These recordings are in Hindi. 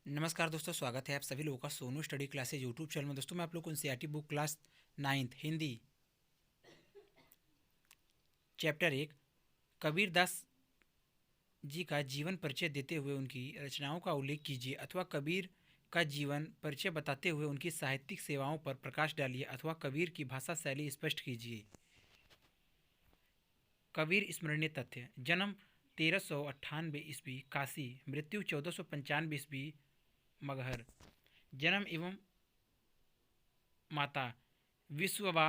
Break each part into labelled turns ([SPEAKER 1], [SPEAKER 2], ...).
[SPEAKER 1] नमस्कार दोस्तों, स्वागत है आप सभी लोगों का Sonu study classes YouTube channel में। दोस्तों मैं आप लोग को NCERT book class 9th Hindi chapter 1 Kabir Das ji का जीवन परिचय देते हुए उनकी रचनाओं का उल्लेख कीजिए, अथवा कबीर का जीवन परिचय बताते हुए उनकी साहित्यिक सेवाओं पर प्रकाश डालिए, अथवा कबीर की भाषा शैली स्पष्ट कीजिए। कबीर स्मरणीय तथ्य: जन्म 1398 ईस्वी काशी, मृत्यु 1495 ईस्वी मगहर। जन्म एवं माता विश्ववा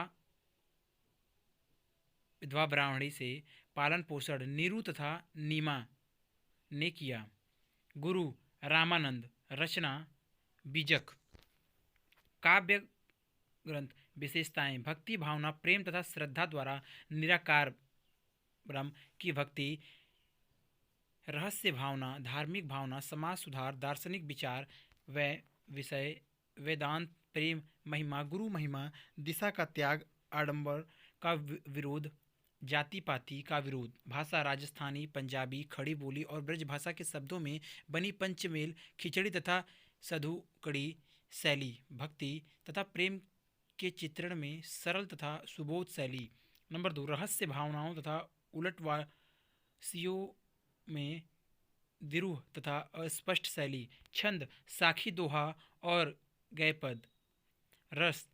[SPEAKER 1] विधवा ब्राह्मणी से पालन पोषण नीरू तथा नीमा ने किया। गुरु रामानंद। रचना बीजक। काव्य ग्रंथ। विशेषताएं: भक्ति भावना, प्रेम तथा श्रद्धा द्वारा निराकार ब्रह्म की भक्ति, रहस्य भावना, धार्मिक भावना, समाज सुधार, दार्शनिक विचार व विषय, वेदांत, प्रेम, महिमा, गुरु महिमा, दिशा का त्याग, आडंबर का विरोध, जाति पाति का विरोध, भाषा राजस्थानी, पंजाबी, खड़ी बोली और ब्रज भाषा के शब्दों में बनी पंचमेल, खिचड़ी तथा सधुकड़ी शैली, भक्ति तथा प्रेम के चित्रण में सरल तथा सुबोध शैली। नंबर 2, रहस्य भावनाओं तथा उलटवासियों में विरूह तथा अस्पष्ट शैली, छंद, साखी दोहा और गैपद, रस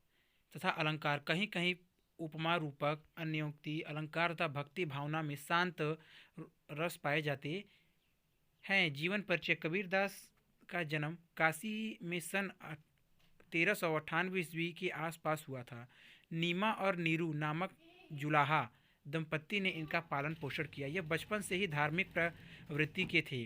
[SPEAKER 1] तथा अलंकार, कहीं कहीं उपमा रूपक, अन्योक्ति अलंकार तथा भक्ति भावना में शांत रस पाए जाते हैं। जीवन परिचय: कबीरदास का जन्म काशी में सन 1398 ईस्वी के आसपास हुआ था। नीमा और नीरू नामक जुलाहा दंपत्ति ने इनका पालन पोषण किया। यह बचपन से ही धार्मिक प्रवृत्ति के थे।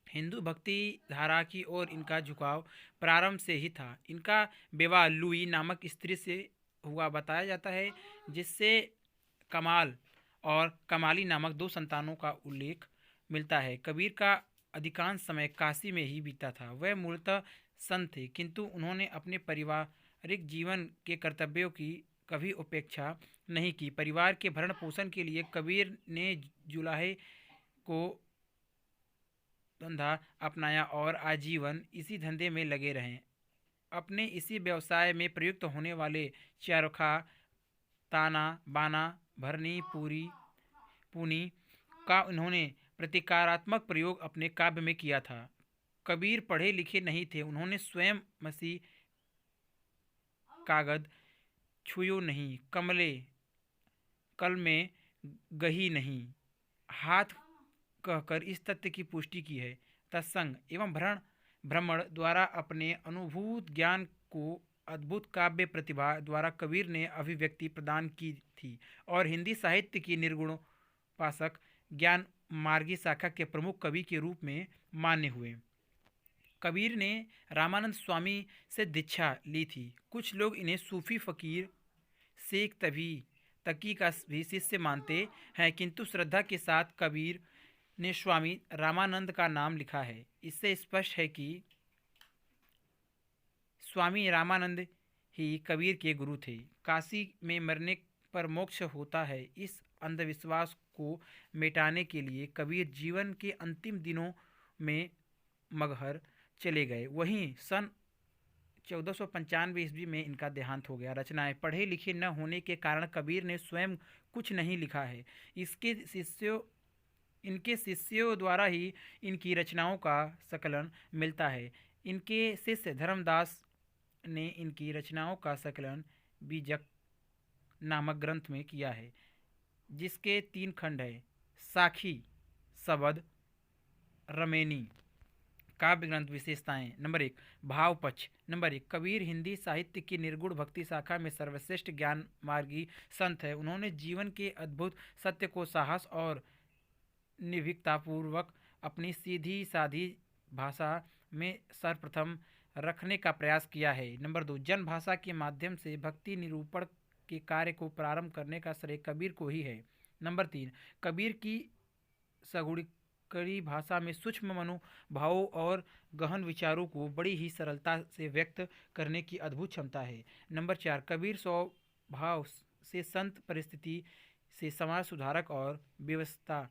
[SPEAKER 1] हिंदू भक्ति धारा की ओर इनका झुकाव प्रारंभ से ही था। इनका विवाह लुई नामक स्त्री से हुआ बताया जाता है, जिससे कमाल और कमाली नामक 2 संतानों का उल्लेख मिलता है। कबीर का अधिकांश समय काशी में ही बीता था। वह मूलतः संत थे, किंतु उन्होंने अपने पारिवारिक जीवन के कर्तव्यों की कभी उपेक्षा नहीं की। परिवार के भरण पोषण के लिए कबीर ने जुलाहे को धंधा अपनाया और आजीवन इसी धंधे में लगे रहे। अपने इसी व्यवसाय में प्रयुक्त होने वाले चरखा, ताना बाना, भरनी, पूरी पूनी का उन्होंने प्रतीकात्मक प्रयोग अपने काव्य में किया था। कबीर पढ़े लिखे नहीं थे। उन्होंने स्वयं मसी कागद छुयो नहीं, कमले कल में गही नहीं, हाथ कहकर इस तथ्य की पुष्टि की है। तत्संग एवं भ्रमण द्वारा अपने अनुभूत ज्ञान को अद्भुत काव्य प्रतिभा द्वारा कबीर ने अभिव्यक्ति प्रदान की थी और हिंदी साहित्य की निर्गुण पासक ज्ञान मार्गी शाखा के प्रमुख कवि के रूप में मान्य हुए। कबीर ने रामानंद स्वामी से दीक्षा ली थी। कुछ लोग इन्हें सूफी फकीर शेख तकी का भी शिष्य मानते हैं, किंतु श्रद्धा के साथ कबीर ने स्वामी रामानंद का नाम लिखा है। इससे स्पष्ट है कि स्वामी रामानंद ही कबीर के गुरु थे। काशी में मरने पर मोक्ष होता है, इस अंधविश्वास को मिटाने के लिए कबीर जीवन के अंतिम दिनों में मगहर चले गए। वहीं सन 1495 ईस्वी में इनका देहांत हो गया। रचनाएं: पढ़े लिखे न होने के कारण कबीर ने स्वयं कुछ नहीं लिखा है। इनके शिष्यों द्वारा ही इनकी रचनाओं का संकलन मिलता है। इनके शिष्य धर्मदास ने इनकी रचनाओं का संकलन बीजक नामक ग्रंथ में किया है, जिसके 3 खंड हैं: साखी, सबद, रमेनी। काव्य ग्रंथ। विशेषताएं: नंबर 1, भाव पक्ष। नंबर 1, कबीर हिंदी साहित्य की निर्गुण भक्ति शाखा में सर्वश्रेष्ठ ज्ञान मार्गी संत है। उन्होंने जीवन के अद्भुत सत्य को साहस और निर्भीकतापूर्वक अपनी सीधी साधी भाषा में सर्वप्रथम रखने का प्रयास किया है। नंबर 2, जन भाषा के माध्यम से भक्ति निरूपण के कार्य को प्रारंभ करने का श्रेय कबीर को ही है। नंबर 3, कबीर की सगुड़कड़ी भाषा में सूक्ष्म मनोभावों और गहन विचारों को बड़ी ही सरलता से व्यक्त करने की अद्भुत क्षमता है। नंबर 4, कबीर स्वभाव से संत, परिस्थिति से समाज सुधारक और व्यवस्था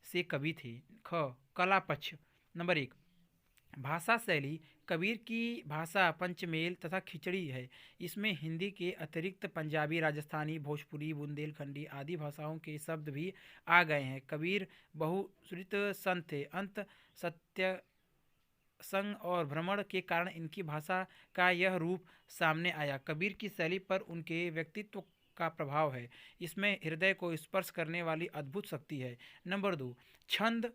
[SPEAKER 1] से कवि थे। ख, कला पक्ष। नंबर 1, भाषा शैली कबीर की भाषा पंचमेल तथा खिचड़ी है। इसमें हिंदी के अतिरिक्त पंजाबी, राजस्थानी, भोजपुरी, बुंदेलखंडी आदि भाषाओं के शब्द भी आ गए हैं। कबीर बहुश्रुत संत थे। अंत सत्य संग और भ्रमण के कारण इनकी भाषा का यह रूप सामने आया। कबीर की शैली पर उनके व्यक्तित्व का प्रभाव है। इसमें हृदय को स्पर्श करने वाली अद्भुत शक्ति है। नंबर 2, छंद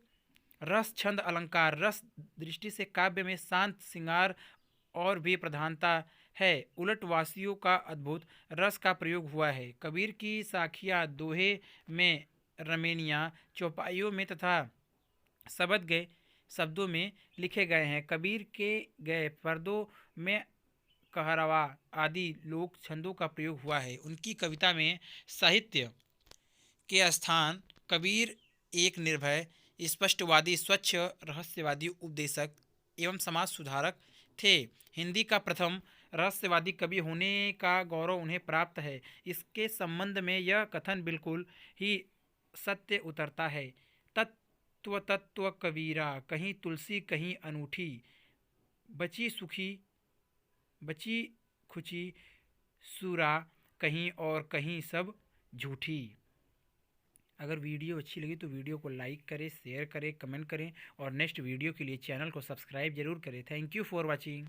[SPEAKER 1] रस। छंद अलंकार रस दृष्टि से काव्य में शांत श्रृंगार और भी प्रधानता है। उलट वासियों का अद्भुत रस का प्रयोग हुआ है। कबीर की साखियाँ दोहे में, रमेनियाँ चौपाइयों में तथा शब्द गए शब्दों में लिखे गए हैं। कबीर के गए पर्दों में कहरवा आदि लोक छंदों का प्रयोग हुआ है। उनकी कविता में साहित्य के स्थान कबीर एक निर्भय, स्पष्टवादी, स्वच्छ, रहस्यवादी उपदेशक एवं समाज सुधारक थे। हिंदी का प्रथम रहस्यवादी कवि होने का गौरव उन्हें प्राप्त है। इसके संबंध में यह कथन बिल्कुल ही सत्य उतरता है। तत्व तत्व कबीरा, कहीं तुलसी कहीं अनूठी, बची सुखी बची खुची सुरा, कहीं और कहीं सब झूठी। अगर वीडियो अच्छी लगी तो वीडियो को लाइक करें, शेयर करें, कमेंट करें और नेक्स्ट वीडियो के लिए चैनल को सब्सक्राइब जरूर करें। Thank you for watching.